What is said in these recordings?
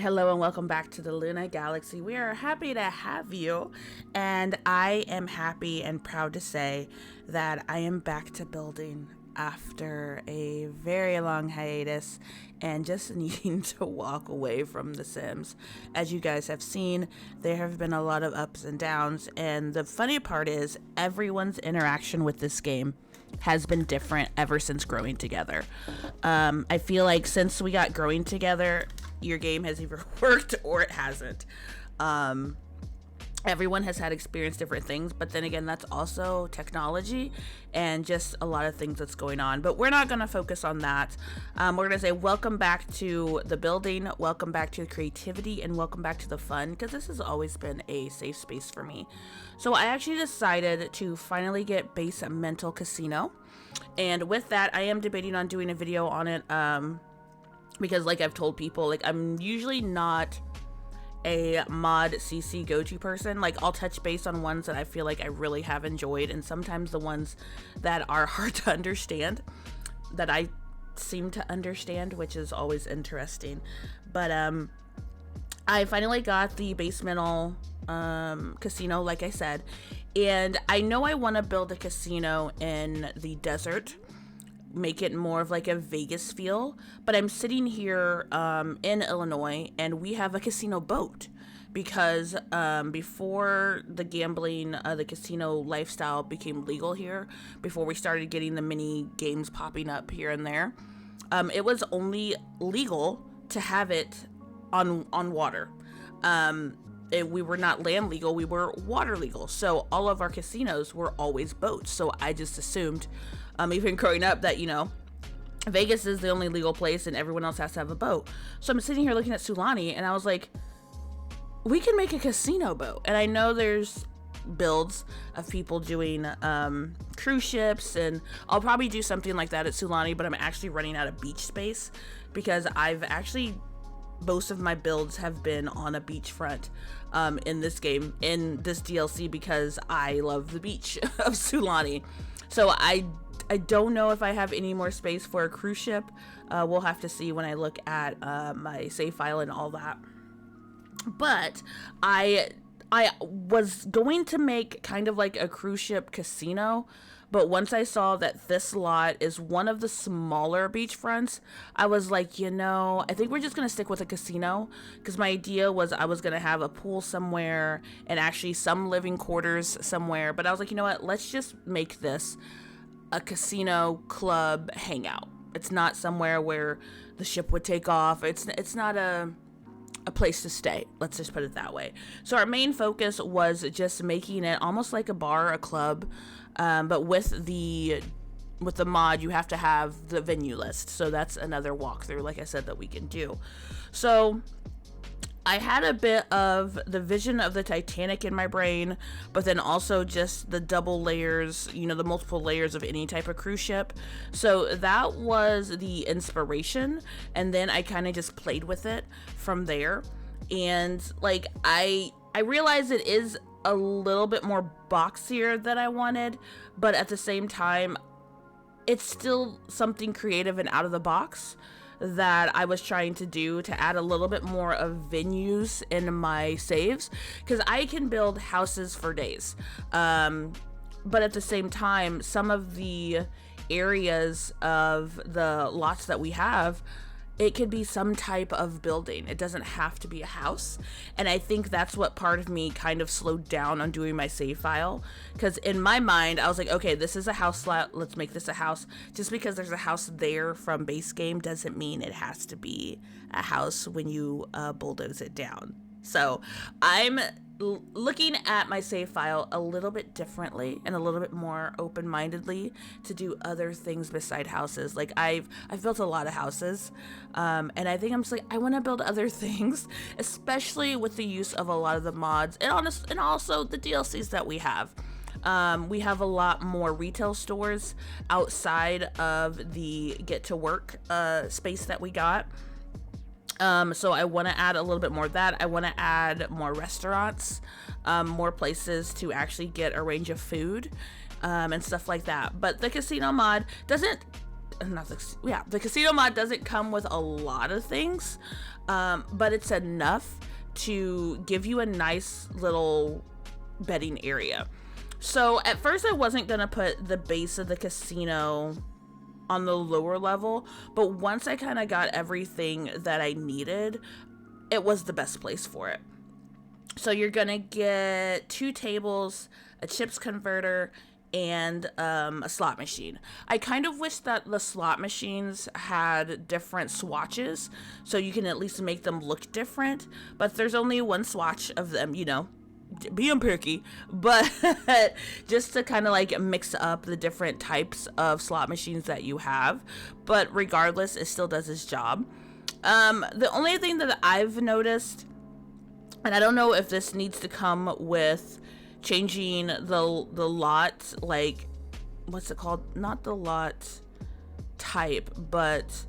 Hello and welcome back to the Lunagalaxy. We are happy to have you, and I am happy and proud to say that I am back to building after a very long hiatus and just needing to walk away from The Sims. As you guys have seen, there have been a lot of ups and downs, and the funny part is everyone's interaction with this game has been different ever since growing together. I feel like since we got growing together, your game has either worked or it hasn't. Everyone has had experienced different things, but then again, that's also technology and just a lot of things that's going on. But we're not going to focus on that. We're going to say welcome back to the building, welcome back to the creativity, and welcome back to the fun, because this has always been a safe space for me. So I actually decided to finally get Base Mental Casino, and with that, I am debating on doing a video on it, because like I've told people, like I'm usually not a mod CC go-to person. Like I'll touch base on ones that I feel like I really have enjoyed, and sometimes the ones that are hard to understand that I seem to understand, which is always interesting. But I finally got the basemental casino, like I said, and I know I want to build a casino in the desert, make it more of like a Vegas feel, but I'm sitting here in Illinois, and we have a casino boat because before the gambling, the casino lifestyle became legal here, before we started getting the mini games popping up here and there, it was only legal to have it on water. We were not land legal, we were water legal, so all of our casinos were always boats. So I just assumed, even growing up, that, you know, Vegas is the only legal place and everyone else has to have a boat. So I'm sitting here looking at Sulani, and I was like, we can make a casino boat. And I know there's builds of people doing cruise ships, and I'll probably do something like that at Sulani, but I'm actually running out of beach space, because most of my builds have been on a beachfront in this game, in this DLC, because I love the beach of Sulani. So I don't know if I have any more space for a cruise ship. We'll have to see when I look at my save file and all that. But I was going to make kind of like a cruise ship casino, but once I saw that this lot is one of the smaller beachfronts, I was like, you know, I think we're just going to stick with a casino, because my idea was I was going to have a pool somewhere and actually some living quarters somewhere. But I was like, you know what, let's just make this a casino club hangout. It's not somewhere where the ship would take off. It's not a place to stay, let's just put it that way. So our main focus was just making it almost like a bar, a club, but with the mod, you have to have the venue list. So that's another walkthrough, like I said, that we can do. So I had a bit of the vision of the Titanic in my brain, but then also just the double layers, you know, the multiple layers of any type of cruise ship. So that was the inspiration, and then I kind of just played with it from there. And like I realized it is a little bit more boxier than I wanted, but at the same time, it's still something creative and out of the box that I was trying to do to add a little bit more of venues in my saves, because I can build houses for days, but at the same time, some of the areas of the lots that we have, it could be some type of building. It doesn't have to be a house. And I think that's what part of me kind of slowed down on doing my save file. Because in my mind, I was like, okay, this is a house slot. Let's make this a house. Just because there's a house there from base game doesn't mean it has to be a house when you bulldoze it down. So I'm looking at my save file a little bit differently and a little bit more open-mindedly to do other things beside houses. Like I've built a lot of houses, and I think I'm just like, I want to build other things, especially with the use of a lot of the mods and also the DLCs that we have. We have a lot more retail stores outside of the get to work space that we got. So I want to add a little bit more of that. I want to add more restaurants, more places to actually get a range of food, and stuff like that. But the casino mod doesn't, the casino mod doesn't come with a lot of things. but it's enough to give you a nice little bedding area. So at first I wasn't gonna put the base of the casino on the lower level, but once I kind of got everything that I needed, it was the best place for it. So you're gonna get 2 tables, a chips converter, and a slot machine. I kind of wish that the slot machines had different swatches so you can at least make them look different, but there's only one swatch of them, you know, being picky, but just to kind of like mix up the different types of slot machines that you have. But regardless, it still does its job. The only thing that I've noticed, and I don't know if this needs to come with changing the lot, like, what's it called? Not the lot type, but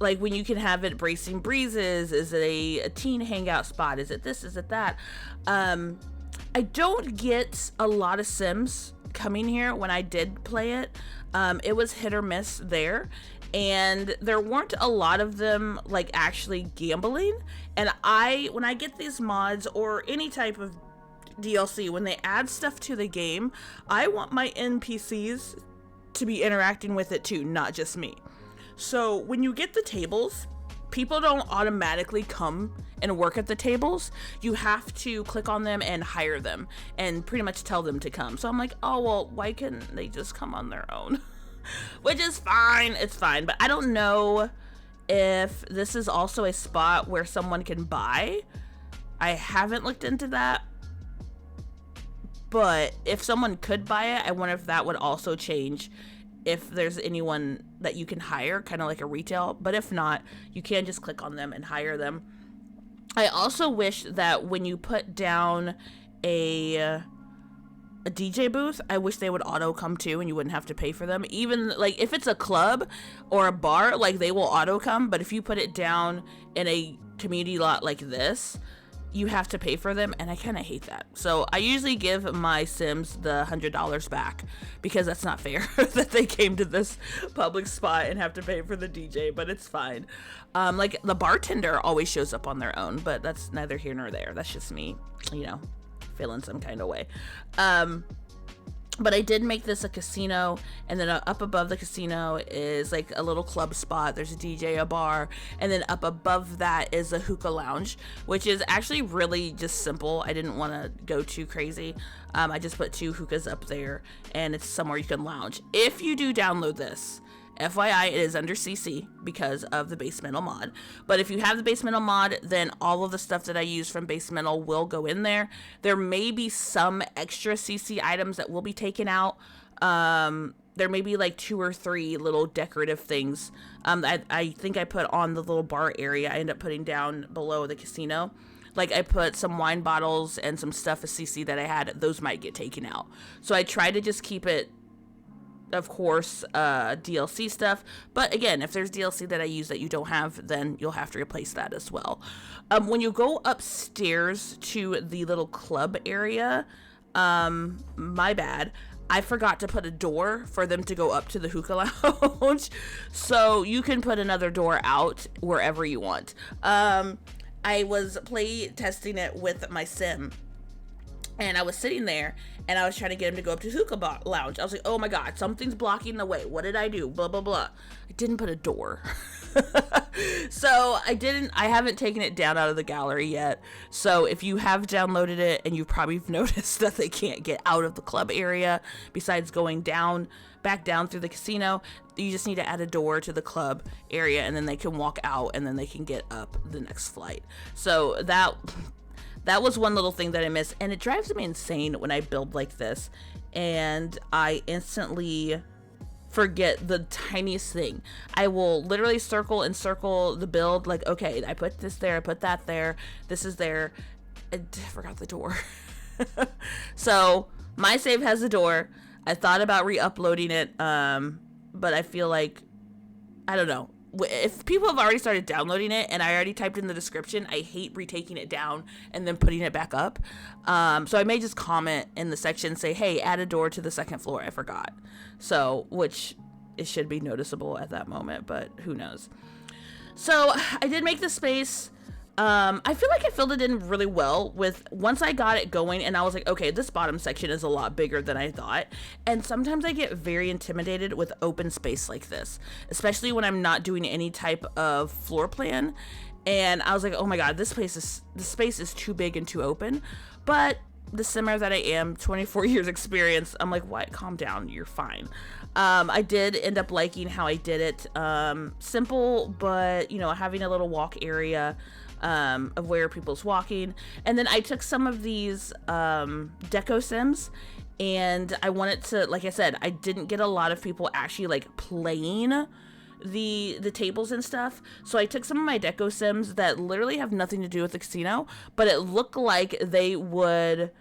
like when you can have it bracing breezes. Is it a teen hangout spot? Is it this? Is it that? I don't get a lot of Sims coming here. When I did play it, it was hit or miss there. And there weren't a lot of them like actually gambling. And when I get these mods or any type of DLC, when they add stuff to the game, I want my NPCs to be interacting with it too, not just me. So when you get the tables, people don't automatically come and work at the tables. You have to click on them and hire them and pretty much tell them to come. So I'm like, oh, well, why can't they just come on their own? Which is fine, it's fine. But I don't know if this is also a spot where someone can buy. I haven't looked into that. But if someone could buy it, I wonder if that would also change if there's anyone that you can hire, kind of like a retail. But if not, you can just click on them and hire them. I also wish that when you put down a DJ booth, I wish they would auto come too and you wouldn't have to pay for them. Even like if it's a club or a bar, like they will auto come. But if you put it down in a community lot like this, you have to pay for them, and I kind of hate that. So I usually give my Sims the $100 back because that's not fair that they came to this public spot and have to pay for the DJ, but it's fine. Like the bartender always shows up on their own, but that's neither here nor there. That's just me, you know, feeling some kind of way. But I did make this a casino, and then up above the casino is like a little club spot. There's a DJ, a bar, and then up above that is a hookah lounge, which is actually really just simple. I didn't want to go too crazy. I just put 2 hookahs up there, and it's somewhere you can lounge. If you do download this, FYI, it is under CC because of the basemental mod. But if you have the basemental mod, then all of the stuff that I use from basemental will go in there. There may be some extra CC items that will be taken out. There may be like 2 or 3 little decorative things. I think I put on the little bar area. I end up putting down below the casino. Like I put some wine bottles and some stuff of CC that I had. Those might get taken out. So I try to just keep it, of course, DLC stuff. But again, if there's DLC that I use that you don't have, then you'll have to replace that as well. When you go upstairs to the little club area, my bad, I forgot to put a door for them to go up to the hookah lounge. So you can put another door out wherever you want. I was play testing it with my sim, and I was sitting there and I was trying to get him to go up to hookah lounge. I was like, oh my God, something's blocking the way. What did I do? Blah, blah, blah. I didn't put a door. So I haven't taken it down out of the gallery yet. So if you have downloaded it and you've probably noticed that they can't get out of the club area besides going back down through the casino, you just need to add a door to the club area and then they can walk out and then they can get up the next flight. So that was one little thing that I missed, and it drives me insane when I build like this and I instantly forget the tiniest thing. I will literally circle and circle the build, like, okay, I put this there, I put that there, this is there. I forgot the door. So my save has a door. I thought about re-uploading it, but I feel like, I don't know. If people have already started downloading it and I already typed in the description, I hate retaking it down and then putting it back up. So I may just comment in the section, say, hey, add a door to the 2nd floor. I forgot. So, which it should be noticeable at that moment, but who knows. So I did make the space. I feel like I filled it in really well with once I got it going, and I was like, okay, this bottom section is a lot bigger than I thought. And sometimes I get very intimidated with open space like this, especially when I'm not doing any type of floor plan. And I was like, oh my god, the space is too big and too open. But the simmer that I am, 24 years experience, I'm like, what? Calm down, you're fine. I did end up liking how I did it. Simple, but having a little walk area of where people's walking. And then I took some of these deco sims, and I wanted to, like I said, I didn't get a lot of people actually like playing the tables and stuff. So I took some of my deco sims that literally have nothing to do with the casino, but it looked like they would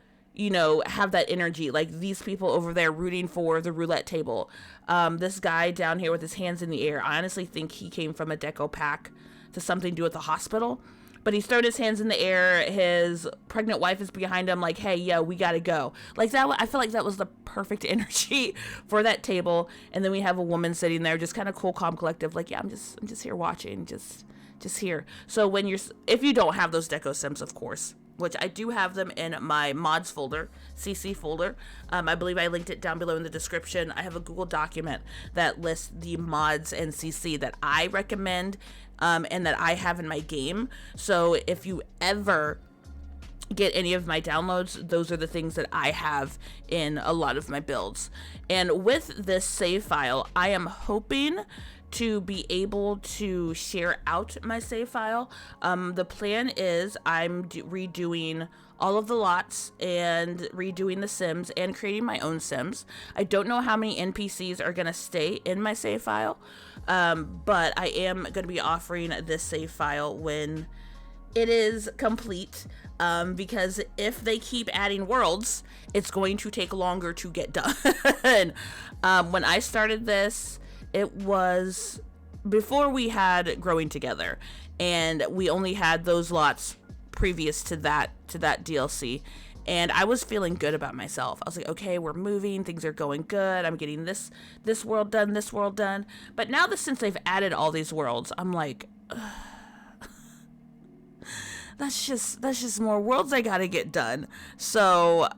have that energy, like these people over there rooting for the roulette table. This guy down here with his hands in the air, I honestly think he came from a deco pack to something to do with the hospital. But he's throwing his hands in the air. His pregnant wife is behind him like, hey, yo, we gotta go. Like that, I feel like that was the perfect energy for that table. And then we have a woman sitting there, just kind of cool, calm, collective, like, yeah, I'm just here watching, just here. So if you don't have those deco sims, of course, which I do have them in my mods folder, CC folder. I believe I linked it down below in the description. I have a Google document that lists the mods and CC that I recommend and that I have in my game. So if you ever get any of my downloads, those are the things that I have in a lot of my builds. And with this save file, I am hoping to be able to share out my save file. The plan is I'm redoing all of the lots and redoing the sims and creating my own sims. I don't know how many NPCs are gonna stay in my save file, but I am gonna be offering this save file when it is complete, because if they keep adding worlds, it's going to take longer to get done. When I started this, it was before we had Growing Together, and we only had those lots previous to that DLC, and I was feeling good about myself. I was like, okay, we're moving, things are going good, I'm getting this world done. But now that since they've added all these worlds, I'm like, that's just more worlds I gotta get done. So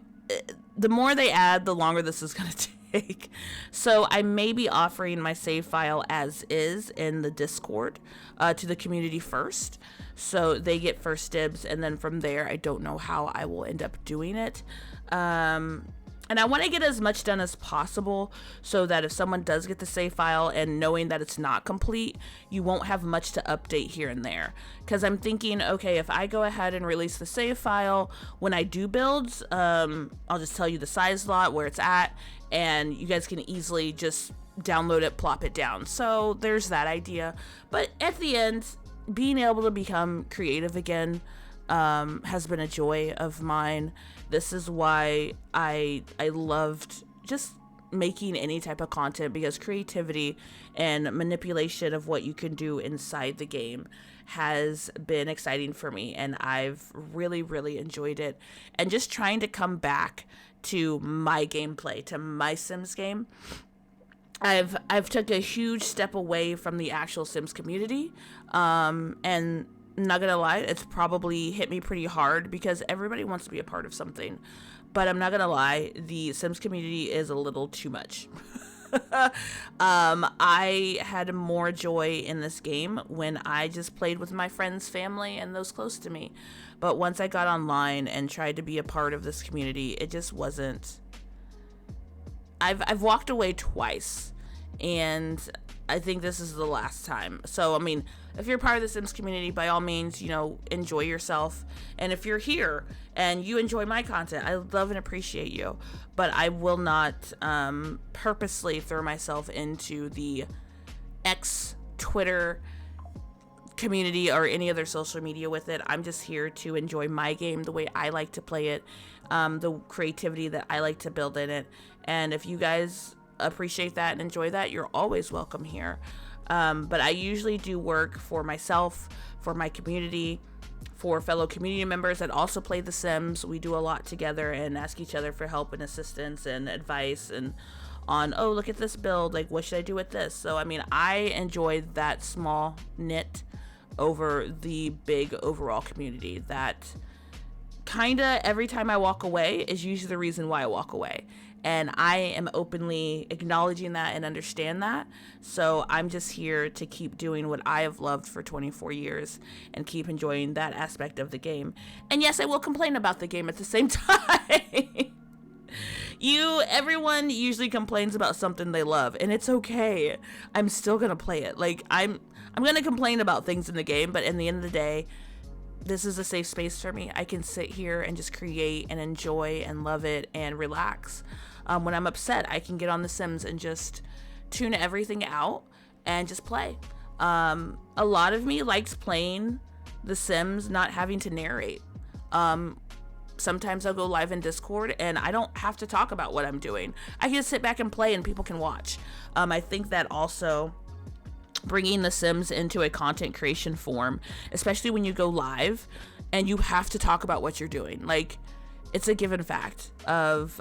the more they add, the longer this is gonna take. So I may be offering my save file as is in the Discord to the community first, so they get first dibs, and then from there I don't know how I will end up doing it. And I want to get as much done as possible so that if someone does get the save file and knowing that it's not complete, you won't have much to update here and there. Because I'm thinking, okay, if I go ahead and release the save file when I do builds, I'll just tell you the size lot, where it's at, and you guys can easily just download it, plop it down. So there's that idea. But at the end, being able to become creative again has been a joy of mine. This is why I loved just making any type of content, because creativity and manipulation of what you can do inside the game has been exciting for me, and I've really enjoyed it. And just trying to come back to my gameplay, to my Sims game, I've took a huge step away from the actual Sims community, and not gonna lie, it's probably hit me pretty hard because everybody wants to be a part of something. But I'm not gonna lie, the Sims community is a little too much. I had more joy in this game when I just played with my friends, family, and those close to me. But once I got online and tried to be a part of this community, it just wasn't. I've walked away twice, and I think this is the last time. So, I mean, if you're part of the Sims community, by all means, enjoy yourself. And if you're here and you enjoy my content, I love and appreciate you. But I will not purposely throw myself into the X, Twitter community or any other social media with it. I'm just here to enjoy my game the way I like to play it, the creativity that I like to build in it. And if you guys appreciate that and enjoy that, you're always welcome here. But I usually do work for myself, for my community, for fellow community members that also play The Sims. We do a lot together and ask each other for help and assistance and advice and on, oh, look at this build, like what should I do with this? So I mean, I enjoyed that small knit over the big overall community that kind of every time I walk away is usually the reason why I walk away. And I am openly acknowledging that and understand that. So I'm just here to keep doing what I have loved for 24 years and keep enjoying that aspect of the game. And yes, I will complain about the game at the same time. Everyone usually complains about something they love, and it's okay. I'm still gonna play it. Like, I'm gonna complain about things in the game, but in the end of the day, this is a safe space for me. I can sit here and just create and enjoy and love it and relax. When I'm upset, I can get on The Sims and just tune everything out and just play. A lot of me likes playing The Sims, not having to narrate. Sometimes I'll go live in Discord and I don't have to talk about what I'm doing. I can sit back and play and people can watch. I think that also bringing The Sims into a content creation form, especially when you go live and you have to talk about what you're doing. Like, it's a given fact of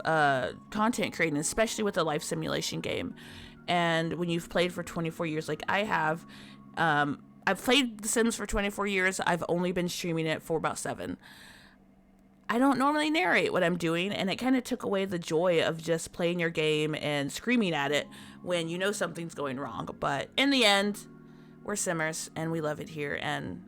content creating, especially with a life simulation game. And when you've played for 24 years, like I have, I've played The Sims for 24 years. I've only been streaming it for about 7. I don't normally narrate what I'm doing, and it kind of took away the joy of just playing your game and screaming at it when you know something's going wrong. But in the end, we're Simmers, and we love it here, and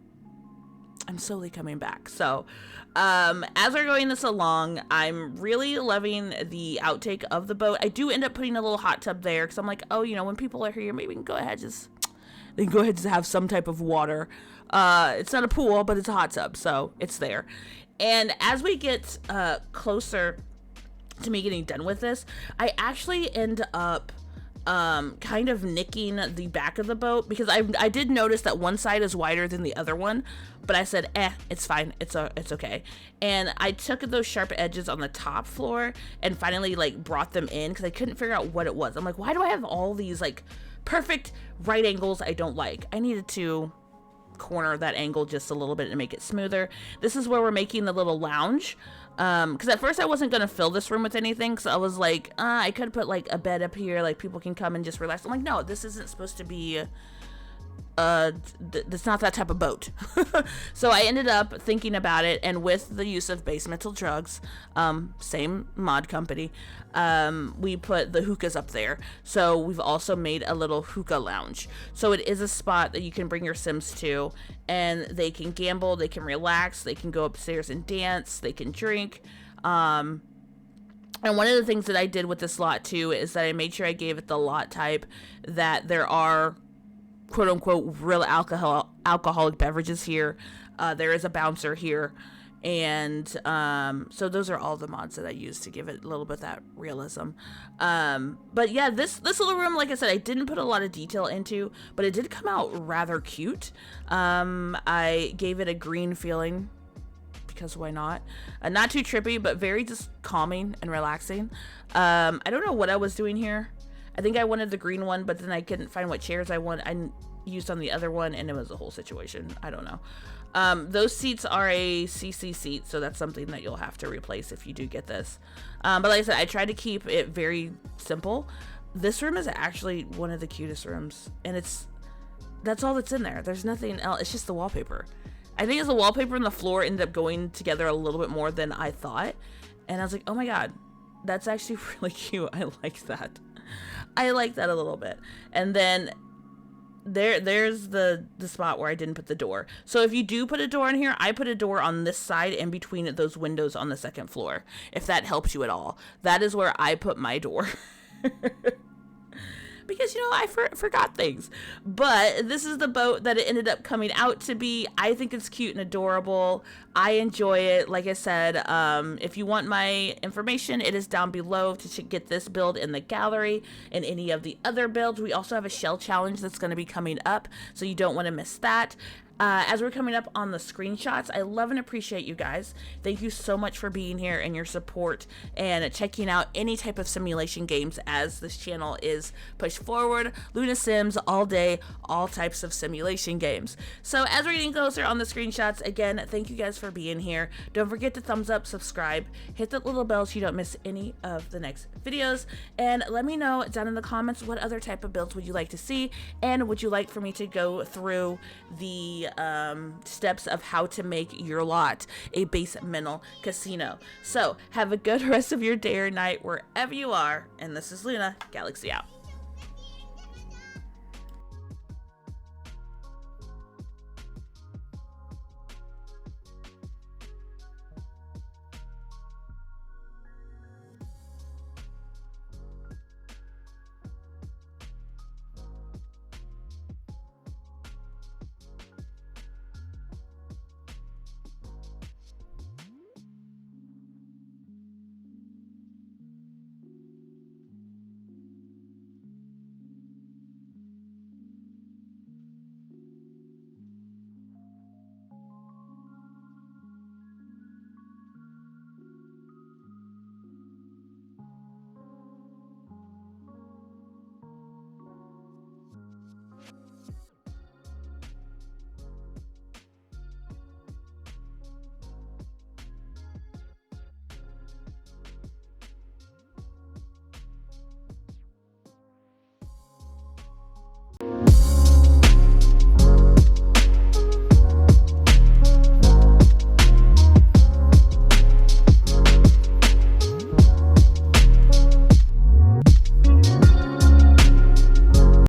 I'm slowly coming back. So as we're going this along, I'm really loving the outtake of the boat. I do end up putting a little hot tub there because I'm like, oh, you know, when people are here, maybe we can go ahead just have some type of water. It's not a pool, but it's a hot tub, so it's there. And as we get closer to me getting done with this, I actually end up kind of nicking the back of the boat because I did notice that one side is wider than the other one, but I said, it's fine, it's okay. And I took those sharp edges on the top floor and finally like brought them in because I couldn't figure out what it was. I'm like, why do I have all these like perfect right angles I don't like? I needed to corner that angle just a little bit and make it smoother. This is where we're making the little lounge, because at first I wasn't going to fill this room with anything, so I was like, I could put like a bed up here, like people can come and just relax. I'm like, no, this isn't supposed to be that's not that type of boat. So I ended up thinking about it, and with the use of base metal drugs, same mod company, we put the hookahs up there. So we've also made a little hookah lounge. So it is a spot that you can bring your Sims to, and they can gamble, they can relax, they can go upstairs and dance, they can drink. And one of the things that I did with this lot too is that I made sure I gave it the lot type that there are quote unquote real alcoholic beverages here. There is a bouncer here, and so those are all the mods that I used to give it a little bit of that realism. But yeah, this little room, like I said, I didn't put a lot of detail into, but it did come out rather cute. I gave it a green feeling because why not? Not too trippy, but very just calming and relaxing. I don't know what I was doing here. I think I wanted the green one, but then I couldn't find what chairs I used on the other one, and it was a whole situation. I don't know. Those seats are a CC seat, so that's something that you'll have to replace if you do get this. But like I said, I tried to keep it very simple. This room is actually one of the cutest rooms, and that's all that's in there. There's nothing else. It's just the wallpaper. I think it's the wallpaper and the floor ended up going together a little bit more than I thought, and I was like, oh my god, that's actually really cute. I like that. I like that a little bit. And then there's the spot where I didn't put the door. So if you do put a door in here, I put a door on this side in between those windows on the second floor, if that helps you at all. That is where I put my door. Because, you know, I forgot things. But this is the boat that it ended up coming out to be. I think it's cute and adorable. I enjoy it. Like I said, if you want my information, it is down below to get this build in the gallery and any of the other builds. We also have a shell challenge that's going to be coming up, so you don't want to miss that. as we're coming up on the screenshots, I love and appreciate you guys. Thank you so much for being here and your support and checking out any type of simulation games as this channel is pushed forward. Luna Sims all day, all types of simulation games. So as we're getting closer on the screenshots, again, thank you guys for being here. Don't forget to thumbs up, subscribe, hit that little bell so you don't miss any of the next videos, and let me know down in the comments what other type of builds would you like to see, and would you like for me to go through the steps of how to make your lot a basemental casino. So have a good rest of your day or night wherever you are, and this is Lunagalaxy out.